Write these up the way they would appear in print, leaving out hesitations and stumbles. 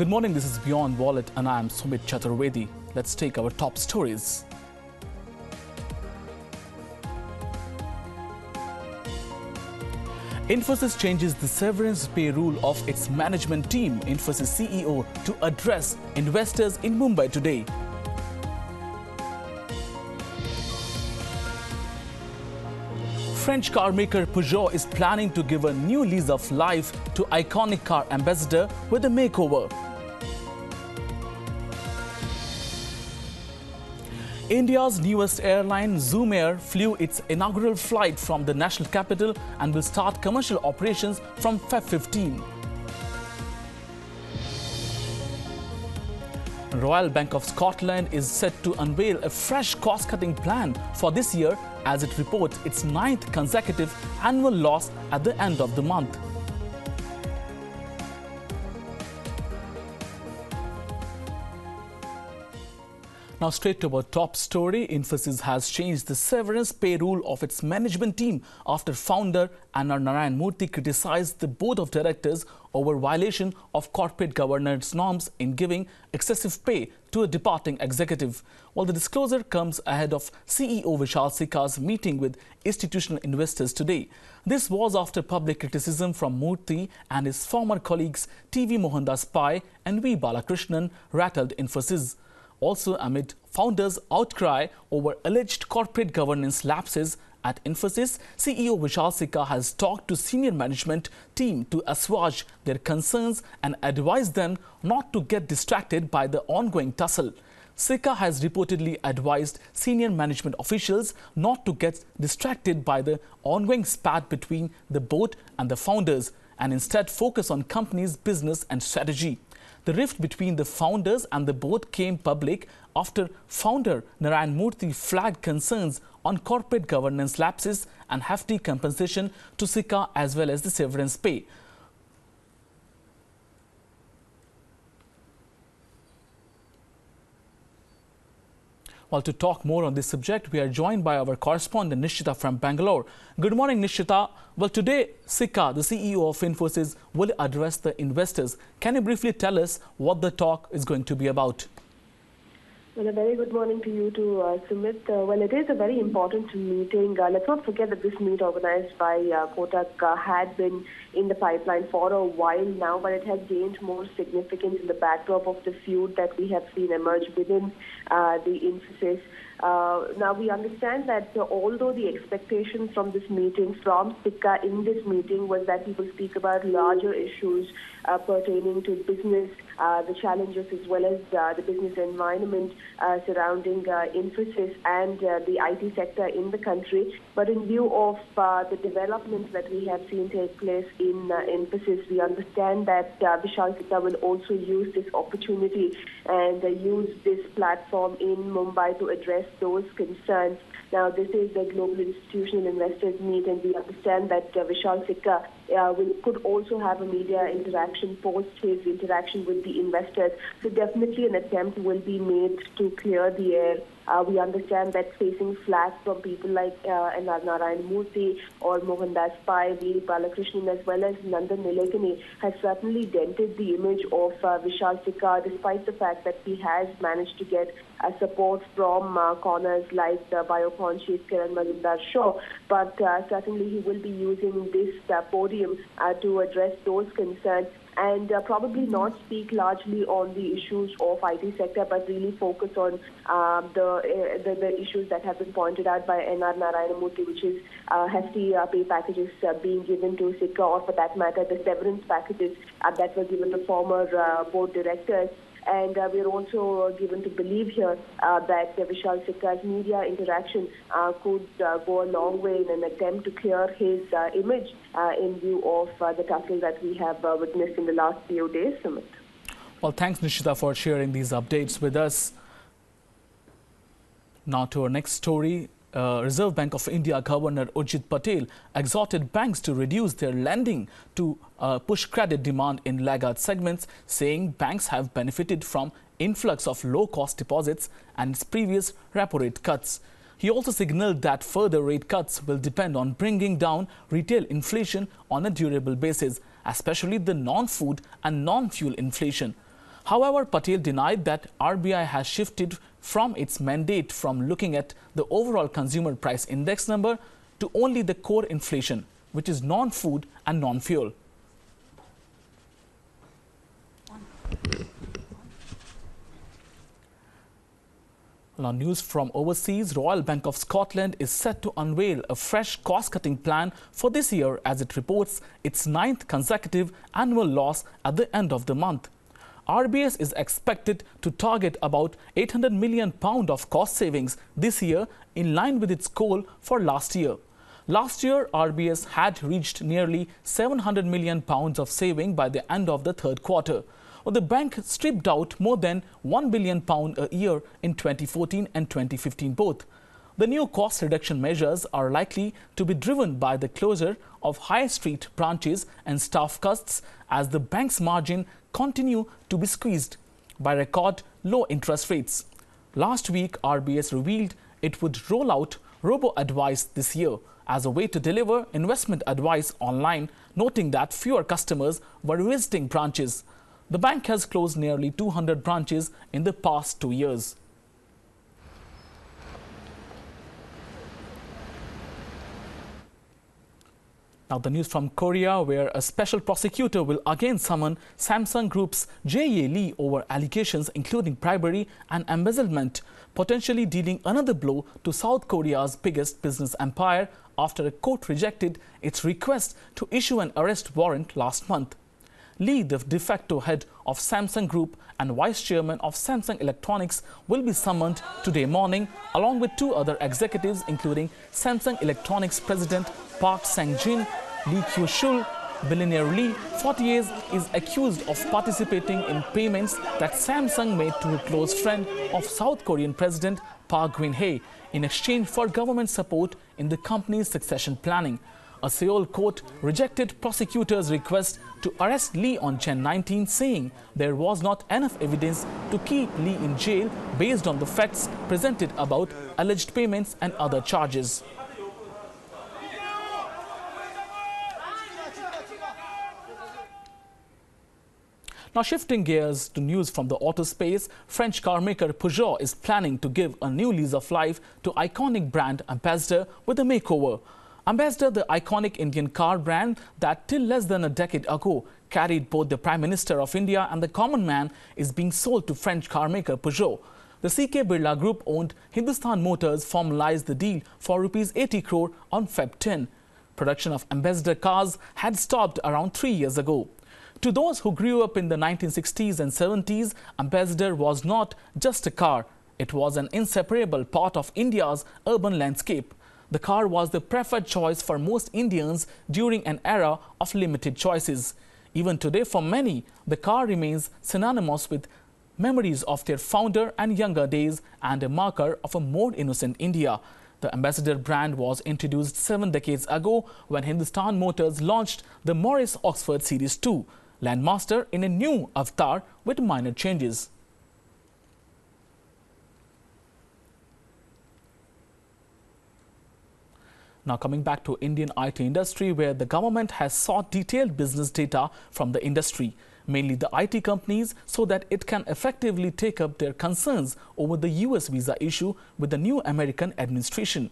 Good morning, this is WION Wallet and I am Sumit Chaturvedi. Let's take our top stories. Infosys changes the severance pay rule of its management team. Infosys CEO to address investors in Mumbai today. French car maker Peugeot is planning to give a new lease of life to iconic car ambassador with a makeover. India's newest airline, Zoom Air, flew its inaugural flight from the national capital and will start commercial operations from Feb 15. Royal Bank of Scotland is set to unveil a fresh cost-cutting plan for this year as it reports its 9th consecutive annual loss at the end of the month. Now straight to our top story. Infosys has changed the severance pay rule of its management team after founder N.R. Narayan Murthy criticized the board of directors over violation of corporate governance norms in giving excessive pay to a departing executive. Well, the disclosure comes ahead of CEO Vishal Sikka's meeting with institutional investors today. This was after public criticism from Murthy and his former colleagues T.V. Mohandas Pai and V. Balakrishnan rattled Infosys. Also amid founders' outcry over alleged corporate governance lapses at Infosys, CEO Vishal Sikka has talked to senior management team to assuage their concerns and advise them not to get distracted by the ongoing tussle. Sikka has reportedly advised senior management officials not to get distracted by the ongoing spat between the board and the founders and instead focus on company's business and strategy. The rift between the founders and the board came public after founder Narayan Murthy flagged concerns on corporate governance lapses and hefty compensation to Sikka as well as the severance pay. Well, to talk more on this subject, we are joined by our correspondent Nishita from Bangalore. Good morning, Nishita. Well, today, Sikka, the CEO of Infosys, will address the investors. Can you briefly tell us what the talk is going to be about? Well, a very good morning to you too, Sumit. Well, it is a very important meeting. Let's not forget that this meet organized by Kotak had been in the pipeline for a while now, but it has gained more significance in the backdrop of the feud that we have seen emerge within the Infosys. Now, we understand that although the expectation from this meeting, from Sikka in this meeting, was that he will speak about larger issues pertaining to business, the challenges as well as the business environment surrounding Infosys and the IT sector in the country. But in view of the developments that we have seen take place in Infosys, we understand that Vishal Sikka will also use this opportunity and use this platform in Mumbai to address those concerns. Now, this is the Global Institutional Investors Meet, and we understand that Vishal Sikka could also have a media interaction post his interaction with the investors. So definitely an attempt will be made to clear the air. We understand that facing flack from people like N.R. Narayan Murthy or Mohandas Pai, V. Balakrishnan, as well as Nandan Nilekani, has certainly dented the image of Vishal Sikka, despite the fact that he has managed to get support from corners like the bio-conscious Kiran Mazumdar-Shaw. But certainly he will be using this podium to address those concerns and probably not speak largely on the issues of IT sector, but really focus on the issues that have been pointed out by N.R. Narayan Murthy, which is hefty pay packages being given to Sikka, or for that matter, the severance packages that were given to former board directors. And we are also given to believe here that Vishal Sikka's media interaction could go a long way in an attempt to clear his image in view of the tussle that we have witnessed in the last few days, Sumit. Well, thanks, Nishita, for sharing these updates with us. Now to our next story. Reserve Bank of India Governor Urjit Patel exhorted banks to reduce their lending to push credit demand in laggard segments, saying banks have benefited from influx of low-cost deposits and its previous repo rate cuts. He also signaled that further rate cuts will depend on bringing down retail inflation on a durable basis, especially the non-food and non-fuel inflation. However, Patel denied that RBI has shifted from its mandate from looking at the overall consumer price index number to only the core inflation, which is non-food and non-fuel. Now, news from overseas. Royal Bank of Scotland is set to unveil a fresh cost-cutting plan for this year as it reports its 9th consecutive annual loss at the end of the month. RBS is expected to target about £800 million of cost savings this year, in line with its goal for last year. Last year, RBS had reached nearly £700 million of saving by the end of the third quarter. The bank stripped out more than £1 billion a year in 2014 and 2015 both. The new cost reduction measures are likely to be driven by the closure of high street branches and staff costs as the bank's margin continue to be squeezed by record low interest rates. Last week, RBS revealed it would roll out robo-advice this year as a way to deliver investment advice online, noting that fewer customers were visiting branches. The bank has closed nearly 200 branches in the past 2 years. Now, the news from Korea, where a special prosecutor will again summon Samsung Group's Jae Lee over allegations including bribery and embezzlement, potentially dealing another blow to South Korea's biggest business empire after a court rejected its request to issue an arrest warrant last month. Lee, the de facto head of Samsung Group and vice chairman of Samsung Electronics, will be summoned today morning, along with 2 other executives, including Samsung Electronics President Park Sang-jin. Lee Kyu-shul, billionaire Lee, 48, is accused of participating in payments that Samsung made to a close friend of South Korean President Park Geun-hye in exchange for government support in the company's succession planning. A Seoul court rejected prosecutors' request to arrest Lee on Jan 19, saying there was not enough evidence to keep Lee in jail based on the facts presented about alleged payments and other charges. Now, shifting gears to news from the auto space, French car maker Peugeot is planning to give a new lease of life to iconic brand Ambassador with a makeover. Ambassador, the iconic Indian car brand that till less than a decade ago carried both the Prime Minister of India and the common man, is being sold to French car maker Peugeot. The CK Birla Group owned Hindustan Motors formalized the deal for Rs 80 crore on Feb 10. Production of Ambassador cars had stopped around 3 years ago. To those who grew up in the 1960s and 70s, Ambassador was not just a car. It was an inseparable part of India's urban landscape. The car was the preferred choice for most Indians during an era of limited choices. Even today, for many, the car remains synonymous with memories of their founder and younger days and a marker of a more innocent India. The Ambassador brand was introduced 7 decades ago when Hindustan Motors launched the Morris Oxford Series 2, Landmaster in a new avatar with minor changes. Now, coming back to Indian IT industry, where the government has sought detailed business data from the industry, mainly the IT companies, so that it can effectively take up their concerns over the US visa issue with the new American administration.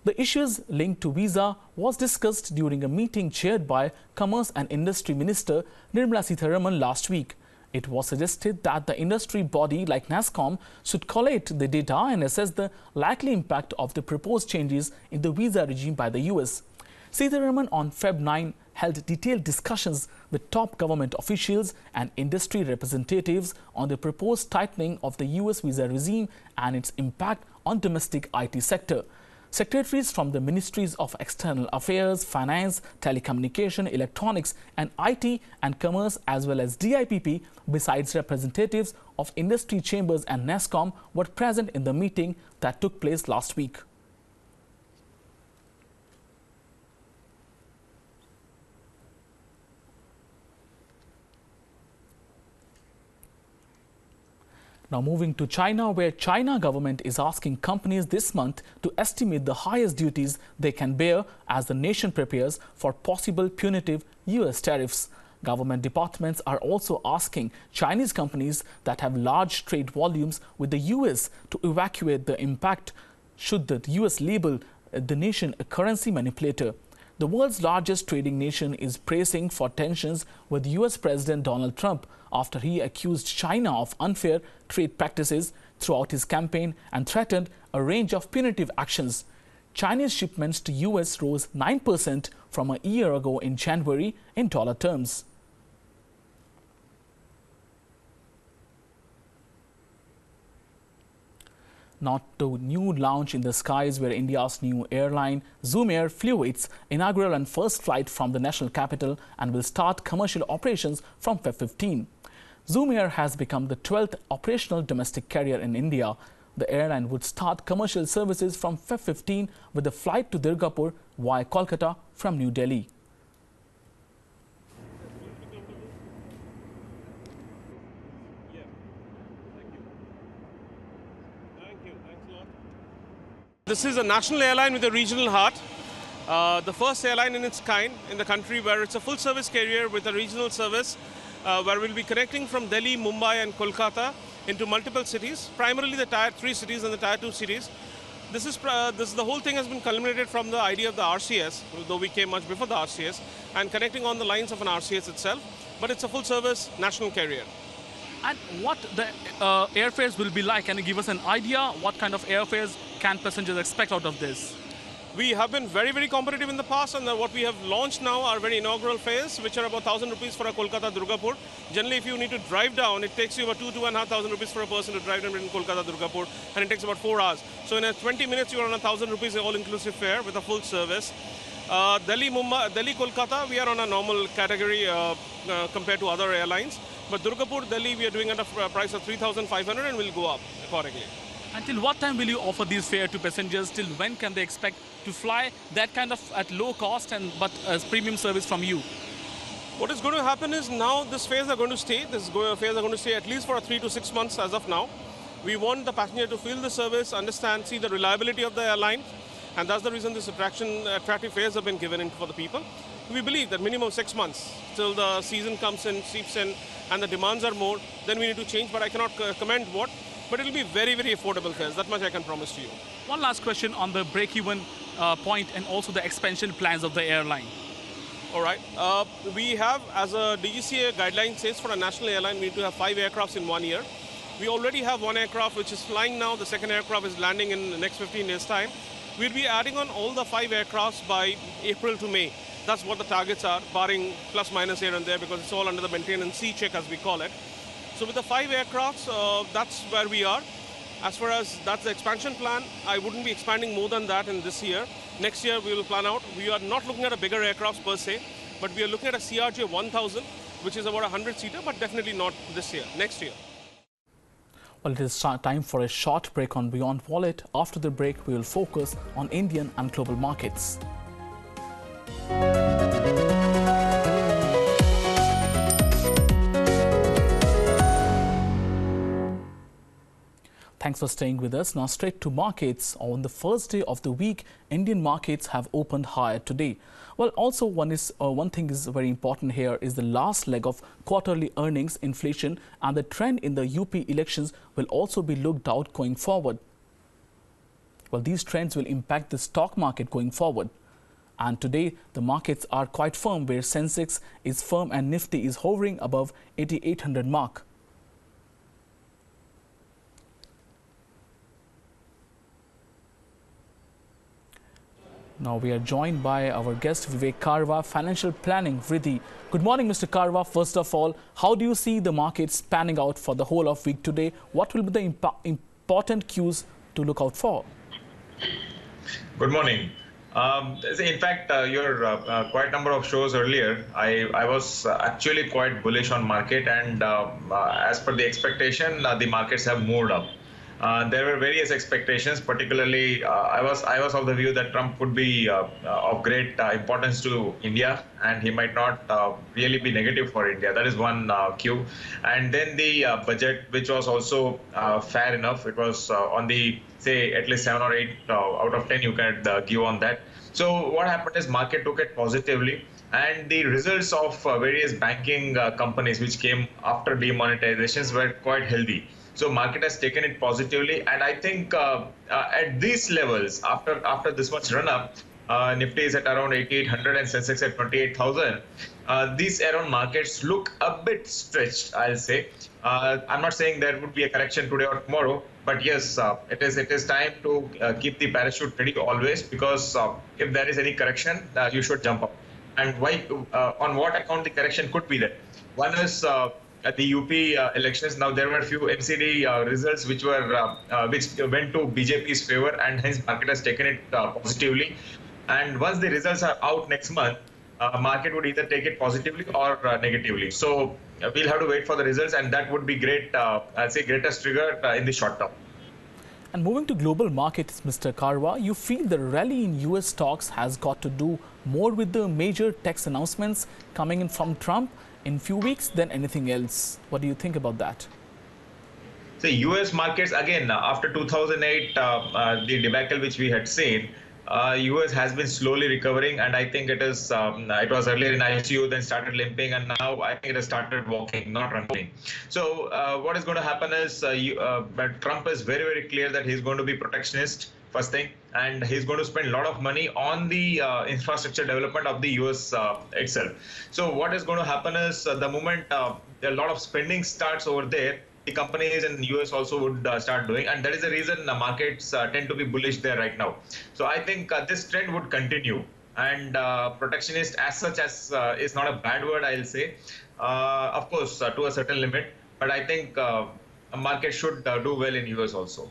The issues linked to visa was discussed during a meeting chaired by Commerce and Industry Minister Nirmala Sitharaman last week. It was suggested that the industry body like NASSCOM should collate the data and assess the likely impact of the proposed changes in the visa regime by the US. Sitharaman on Feb 9 held detailed discussions with top government officials and industry representatives on the proposed tightening of the US visa regime and its impact on domestic IT sector. Secretaries from the Ministries of External Affairs, Finance, Telecommunication, Electronics and IT and Commerce, as well as DIPP, besides representatives of industry chambers and NASSCOM, were present in the meeting that took place last week. Now, moving to China, where China government is asking companies this month to estimate the highest duties they can bear as the nation prepares for possible punitive US tariffs. Government departments are also asking Chinese companies that have large trade volumes with the US to evacuate the impact should the US label the nation a currency manipulator. The world's largest trading nation is bracing for tensions with US President Donald Trump after he accused China of unfair trade practices throughout his campaign and threatened a range of punitive actions. Chinese shipments to US rose 9% from a year ago in January in dollar terms. Not the new launch in the skies where India's new airline Zoom Air flew its inaugural and first flight from the national capital and will start commercial operations from Feb 15. Zoom Air has become the 12th operational domestic carrier in India. The airline would start commercial services from Feb 15 with a flight to Durgapur via Kolkata from New Delhi. This is a national airline with a regional heart. The first airline in its kind in the country where it's a full-service carrier with a regional service where we'll be connecting from Delhi, Mumbai and Kolkata into multiple cities, primarily the Tier 3 cities and the Tier 2 cities. The whole thing has been culminated from the idea of the RCS, though we came much before the RCS, and connecting on the lines of an RCS itself, but it's a full-service national carrier. And what the airfares will be like? Can you give us an idea? What kind of airfares can passengers expect out of this? We have been very, very competitive in the past, and what we have launched now are very inaugural fares, which are about 1,000 rupees for a Kolkata Durgapur. Generally, if you need to drive down, it takes you about 2,500 rupees for a person to drive down in Kolkata Durgapur, and it takes about 4 hours. So in 20 minutes, you are on 1,000 rupees all-inclusive fare with a full service. Delhi, Kolkata, we are on a normal category compared to other airlines. But Durgapur, Delhi, we are doing at a price of 3,500 and will go up accordingly. Until what time will you offer these fares to passengers? Till when can they expect to fly that kind of at low cost but as premium service from you? What is going to happen is now these fares are going to stay. These fares are going to stay at least for 3 to 6 months as of now. We want the passenger to feel the service, understand, see the reliability of the airline, and that's the reason this attractive fares have been given in for the people. We believe that minimum 6 months till the season comes in, seeps in, and the demands are more, then we need to change, but I cannot comment what. But it will be very, very affordable fares. That much I can promise to you. One last question on the break-even point and also the expansion plans of the airline. All right. We have, as a DGCA guideline says, for a national airline, we need to have 5 aircrafts in 1 year. We already have 1 aircraft which is flying now. The second aircraft is landing in the next 15 days' time. We'll be adding on all the 5 aircrafts by April to May. That's what the targets are, barring plus minus here and there, because it's all under the maintenance C check, as we call it. So with the 5 aircrafts, that's where we are. As far as that's the expansion plan, I wouldn't be expanding more than that in this year. Next year, we will plan out. We are not looking at a bigger aircraft per se, but we are looking at a CRJ 1000, which is about a 100-seater, but definitely not this year, next year. Well, it is time for a short break on WION Wallet. After the break, we will focus on Indian and global markets. Thanks for staying with us. Now straight to markets. On the first day of the week, Indian markets have opened higher today. Well, also one thing is very important here is the last leg of quarterly earnings, inflation, and the trend in the UP elections will also be looked out going forward. Well, these trends will impact the stock market going forward. And today, the markets are quite firm, where Sensex is firm and Nifty is hovering above 8,800 mark. Now we are joined by our guest Vivek Karwa, Financial Planning Vriddhi. Good morning, Mr. Karwa. First of all, how do you see the markets panning out for the whole of week today? What will be the important cues to look out for? Good morning. In fact, your quite number of shows earlier, I was actually quite bullish on market, and as per the expectation, the markets have moved up. There were various expectations, particularly I was of the view that Trump would be of great importance to India, and he might not really be negative for India. That is one cue. And then the budget, which was also fair enough. It was on the, say, at least 7 or 8 out of 10 you can give on that. So what happened is market took it positively, and the results of various banking companies which came after demonetizations were quite healthy. So market has taken it positively, and I think at these levels, after this much run up, Nifty is at around 8,800 and Sensex at 28,000. These around markets look a bit stretched, I'll say. I'm not saying there would be a correction today or tomorrow, but yes, it is time to keep the parachute ready always, because if there is any correction, you should jump up. And why? On what account the correction could be there? One is at the UP elections. Now there were a few MCD results which went to BJP's favor, and hence market has taken it positively. And once the results are out next month, market would either take it positively or negatively. So we'll have to wait for the results, and that would be great. I'll say greatest trigger in the short term. And moving to global markets, Mr. Karwa, you feel the rally in US stocks has got to do more with the major tax announcements coming in from Trump in few weeks than anything else. What do you think about that? So US markets, again, after 2008, the debacle which we had seen, US has been slowly recovering, and I think it was earlier in ICU, then started limping, and now I think it has started walking, not running. So what is going to happen is but Trump is very, very clear that he's going to be protectionist, first thing, and he's going to spend a lot of money on the infrastructure development of the US itself. So what is going to happen is the moment a lot of spending starts over there, the companies in the US also would start doing, and that is the reason the markets tend to be bullish there right now. So I think this trend would continue, and protectionist as such is not a bad word, I'll say, of course to a certain limit, but I think a market should do well in US also.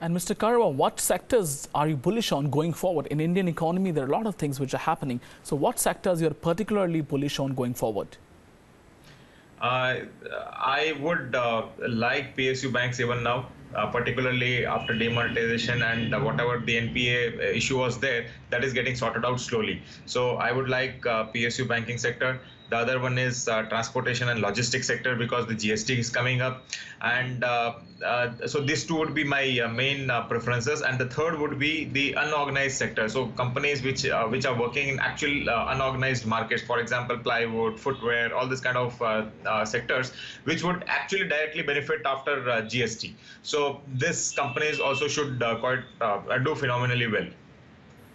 And Mr. Karwa, what sectors are you bullish on going forward? In Indian economy, there are a lot of things which are happening. So what sectors you're particularly bullish on going forward? I would like PSU banks even now, particularly after demonetization and whatever the NPA issue was there, that is getting sorted out slowly. So I would like PSU banking sector. The other one is transportation and logistics sector, because the GST is coming up. And so these two would be my main preferences. And the third would be the unorganized sector. So companies which are working in actual unorganized markets, for example, plywood, footwear, all this kind of sectors, which would actually directly benefit after GST. So these companies also should do phenomenally well.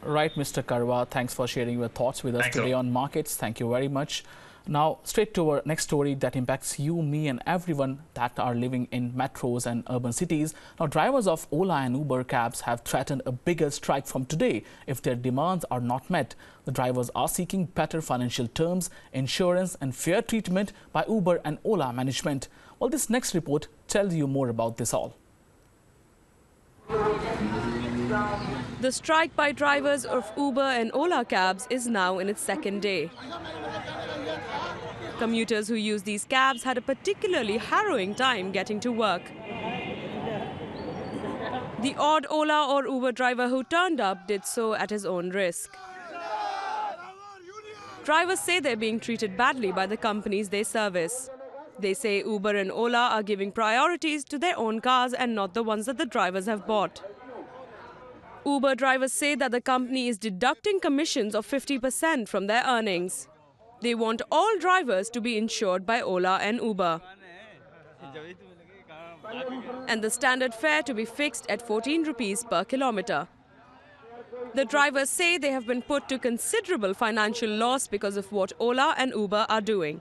Right, Mr. Karwa, thanks for sharing your thoughts with us today on markets. Thank you very much. Now, straight to our next story that impacts you, me and everyone that are living in metros and urban cities. Now, drivers of Ola and Uber cabs have threatened a bigger strike from today if their demands are not met. The drivers are seeking better financial terms, insurance and fair treatment by Uber and Ola management. Well, this next report tells you more about this all. The strike by drivers of Uber and Ola cabs is now in its second day. Commuters who use these cabs had a particularly harrowing time getting to work. The odd Ola or Uber driver who turned up did so at his own risk. Drivers say they're being treated badly by the companies they service. They say Uber and Ola are giving priorities to their own cars and not the ones that the drivers have bought. Uber drivers say that the company is deducting commissions of 50% from their earnings. They want all drivers to be insured by Ola and Uber, and the standard fare to be fixed at 14 rupees per kilometer. The drivers say they have been put to considerable financial loss because of what Ola and Uber are doing.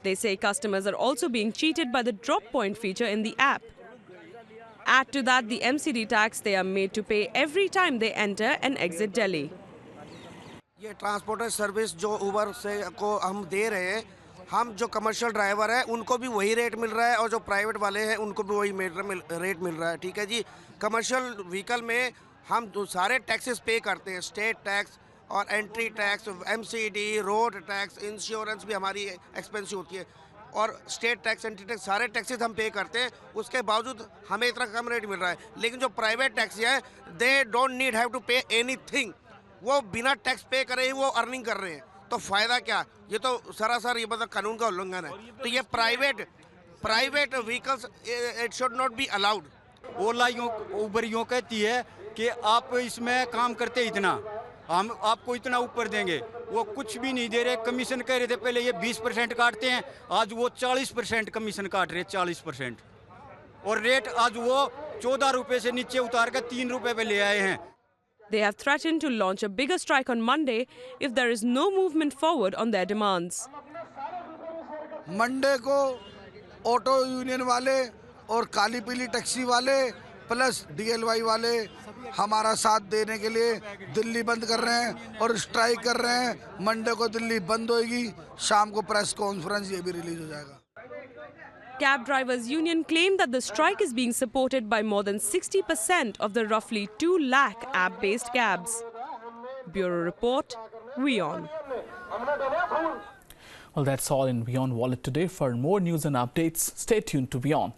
They say customers are also being cheated by the drop point feature in the app. Add to that the MCD tax they are made to pay every time they enter and exit Delhi. ये transporter service जो उबर से को हम दे रहे हैं, हम जो commercial driver है उनको भी वही रेट मिल रहा है और जो प्राइवेट वाले हैं उनको भी वही रेट मिल रहा है, ठीक है जी। कमर्शियल व्हीकल में हम सारे टैक्सेस पे करते हैं, स्टेट टैक्स और entry tax, MCD, road tax, insurance भी हमारी एक्सपेंसिव होती है, और स्टेट टैक्स, एंट्री टैक्स, सारे टैक्सेस हम पे करते हैं। उसके बावजूद हमें इतना कम रेट मिल रहा है। लेकिन जो प्राइवेट टैक्सी है, they don't need have to pay anything, वो बिना टैक्स पे करे ही वो अर्निंग कर रहे हैं, तो फायदा क्या? ये तो सरासर ये मतलब कानून का उल्लंघन है। तो ये private vehicles it should not be allowed. Ola Uber यूँ कहती है कि आप इसमें काम करते इतना, हम आपको इतना ऊपर देंगे, वो कुछ भी नहीं दे रहे। कमीशन कह रहे थे पहले ये 20% काटते हैं, आज वो 40% कमीशन काट रहे हैं, 40%। और रेट आज वो 14 रुपए से नीचे उतार कर 3 रुपए पे ले आए हैं। They have threatened to launch a bigger strike on Monday if there is no movement forward on their demands. Monday को ऑटो यूनियन वाले और काली पीली टैक्सी वाले प्लस DLY वाले हमारा साथ देने के लिए दिल्ली बंद कर रहे हैं और स्ट्राइक कर रहे हैं। मंडे को दिल्ली बंद होगी, शाम को प्रेस कॉन्फ्रेंस ये भी रिलीज हो जाएगा। Cab drivers union claim that the strike is being supported by more than 60% of the roughly 2 lakh app-based cabs. Bureau Report, WION. Well, that's all in WION Wallet today. For more news and updates, stay tuned to WION.